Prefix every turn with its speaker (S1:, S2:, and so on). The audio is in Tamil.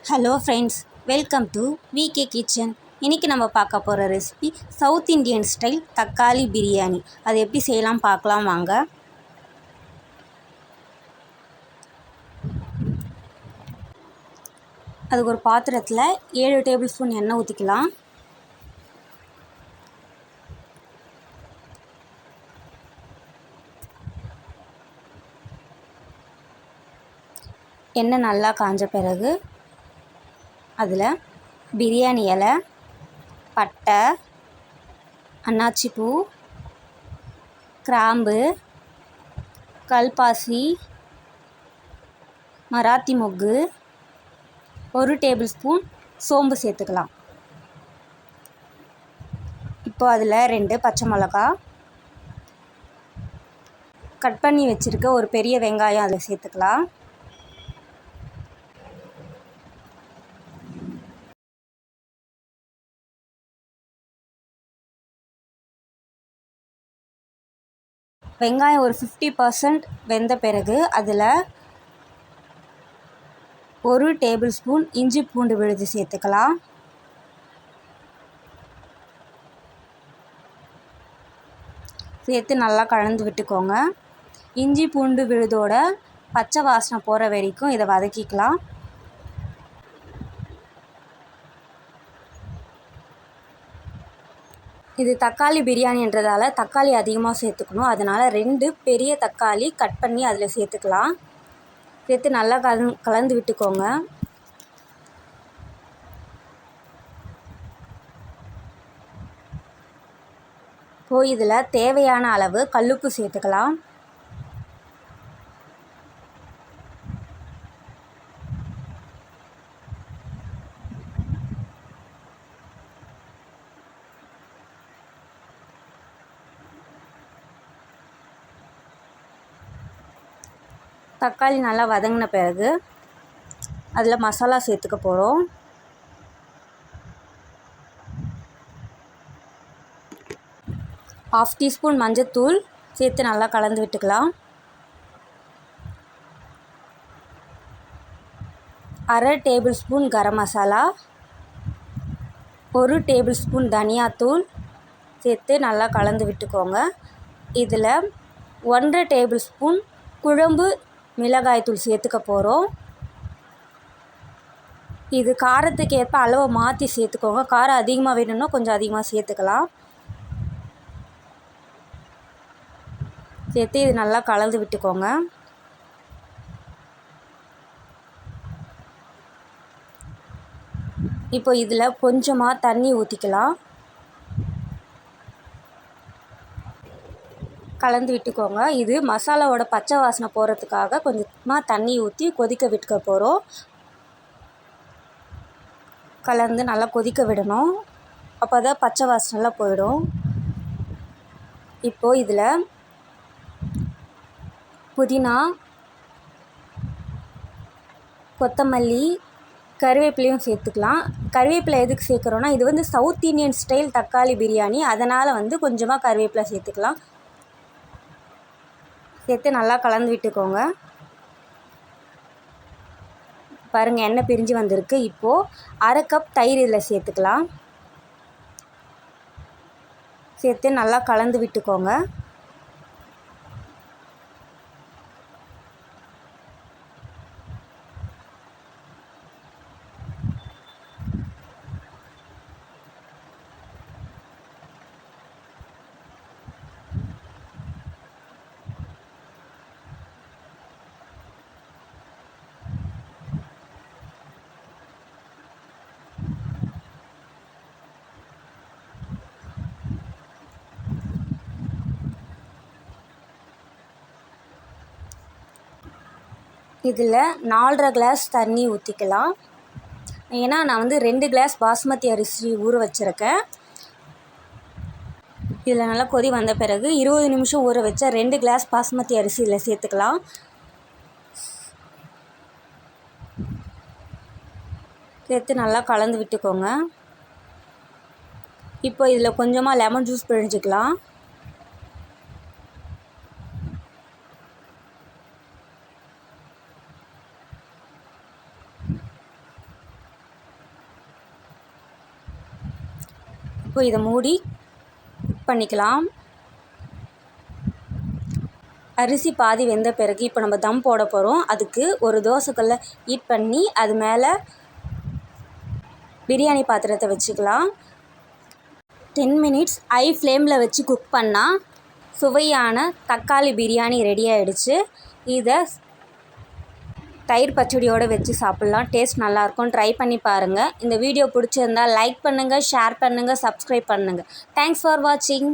S1: Hello friends, welcome to V K kitchen. இன்றைக்கி நம்ம பார்க்க போகிற ரெசிபி சவுத் இண்டியன் ஸ்டைல் தக்காளி பிரியாணி. அது எப்படி செய்யலாம் பார்க்கலாம் வாங்க. அதுக்கு ஒரு பாத்திரத்தில் 7 டேபிள் ஸ்பூன் எண்ணெய் ஊற்றிக்கலாம். எண்ணெய் நல்லா காஞ்ச பிறகு அதில் பிரியாணி இலை, பட்டை, அன்னாச்சிப்பூ, கிராம்பு, கல்பாசி, மராத்தி மொக்கு, 1 டேபிள் ஸ்பூன் சோம்பு சேர்த்துக்கலாம். இப்போ அதில் 2 பச்சை மிளகா, கட் பண்ணி வச்சுருக்க ஒரு பெரிய வெங்காயம் அதில் சேர்த்துக்கலாம். வெங்காயம் ஒரு 50% வெந்த பிறகு அதில் 1 டேபிள் ஸ்பூன் இஞ்சி பூண்டு விழுது சேர்த்துக்கலாம். சேர்த்து நல்லா கலந்து விட்டுக்கோங்க. இஞ்சி பூண்டு விழுதோட பச்சை வாசனை போகிற வரைக்கும் இதை வதக்கிக்கலாம். இது தக்காளி பிரியாணின்றதால தக்காளி அதிகமாக சேர்த்துக்கணும். அதனால் 2 பெரிய தக்காளி கட் பண்ணி அதில் சேர்த்துக்கலாம். சேர்த்து நல்லா கலந்து விட்டுக்கோங்க. இப்போது இதில் தேவையான அளவு கல்லுப்பு சேர்த்துக்கலாம். தக்காளி நல்லா வதங்கின பிறகு அதில் மசாலா சேர்த்துக்க போகிறோம். ½ டீஸ்பூன் மஞ்சத்தூள் சேர்த்து நல்லா கலந்து விட்டுக்கலாம். 1/2 table spoon garam masala, 1 table spoon தனியாத்தூள் சேர்த்து நல்லா கலந்து விட்டுக்கோங்க. இதில் 1/2 டேபிள் ஸ்பூன் குழம்பு மிளகாய்த்தூள் சேர்த்துக்க போகிறோம். இது காரத்துக்கு ஏற்ப அளவை மாற்றி சேர்த்துக்கோங்க. காரம் அதிகமாக வேணும்னா கொஞ்சம் அதிகமாக சேர்த்துக்கலாம். சேர்த்து இது நல்லா கலந்து விட்டுக்கோங்க. இப்போ இதில் கொஞ்சமாக தண்ணி ஊற்றிக்கலாம். கலந்து விட்டுக்கோங்க. இது மசாலாவோட பச்சை வாசனை போகிறதுக்காக கொஞ்சமாக தண்ணி ஊற்றி கொதிக்க விட்டுக்க போகிறோம். கலந்து நல்லா கொதிக்க விடணும். அப்போ தான் பச்சை வாசனைலாம் போயிடும். இப்போது இதில் புதினா, கொத்தமல்லி, கருவேப்பிலையும் சேர்த்துக்கலாம். கருவேப்பிலை எதுக்கு சேர்க்குறோன்னா, இது சவுத் இண்டியன் ஸ்டைல் தக்காளி பிரியாணி, அதனால் கொஞ்சமாக கருவேப்பிலை சேர்த்துக்கலாம். சேர்த்து நல்லா கலந்து விட்டுக்கோங்க. பாருங்கள், எண்ணெய் பிரிஞ்சு வந்திருக்கு. இப்போது 1/2 கப் தயிர் இதில் சேர்த்துக்கலாம். சேர்த்து நல்லா கலந்து விட்டுக்கோங்க. இதில் 4½ கிளாஸ் தண்ணி ஊற்றிக்கலாம். ஏன்னா நான் 2 கிளாஸ் பாஸ்மதி அரிசி ஊற வச்சுருக்கேன். இதில் நல்லா கொதி வந்த பிறகு 20 நிமிஷம் ஊற வச்ச 2 கிளாஸ் பாஸ்மதி அரிசி இதில் சேர்த்துக்கலாம். சேர்த்து நல்லா கலந்து விட்டுக்கோங்க. இப்போ இதில் கொஞ்சமாக லெமன் ஜூஸ் பிழிஞ்சிக்கலாம். இப்போ இதை மூடி குக் பண்ணிக்கலாம். அரிசி பாதி வெந்த பிறகு இப்போ நம்ம தம் போட போகிறோம். அதுக்கு ஒரு தோசைக்கல்லை ஹீட் பண்ணி அது மேலே பிரியாணி பாத்திரத்தை வச்சுக்கலாம். 10 மினிட்ஸ் ஹை ஃப்ளேமில் வச்சு குக் பண்ணால் சுவையான தக்காளி பிரியாணி ரெடி ஆகிடுச்சு. இதை தயிர் பச்சடியோடு வச்சு சாப்பிட்லாம். டேஸ்ட் நல்லாயிருக்கும். ட்ரை பண்ணி பாருங்கள். இந்த வீடியோ பிடிச்சிருந்தால் லைக் பண்ணுங்கள், ஷேர் பண்ணுங்கள், சப்ஸ்கிரைப் பண்ணுங்கள். தேங்க்ஸ் ஃபார் வாட்சிங்.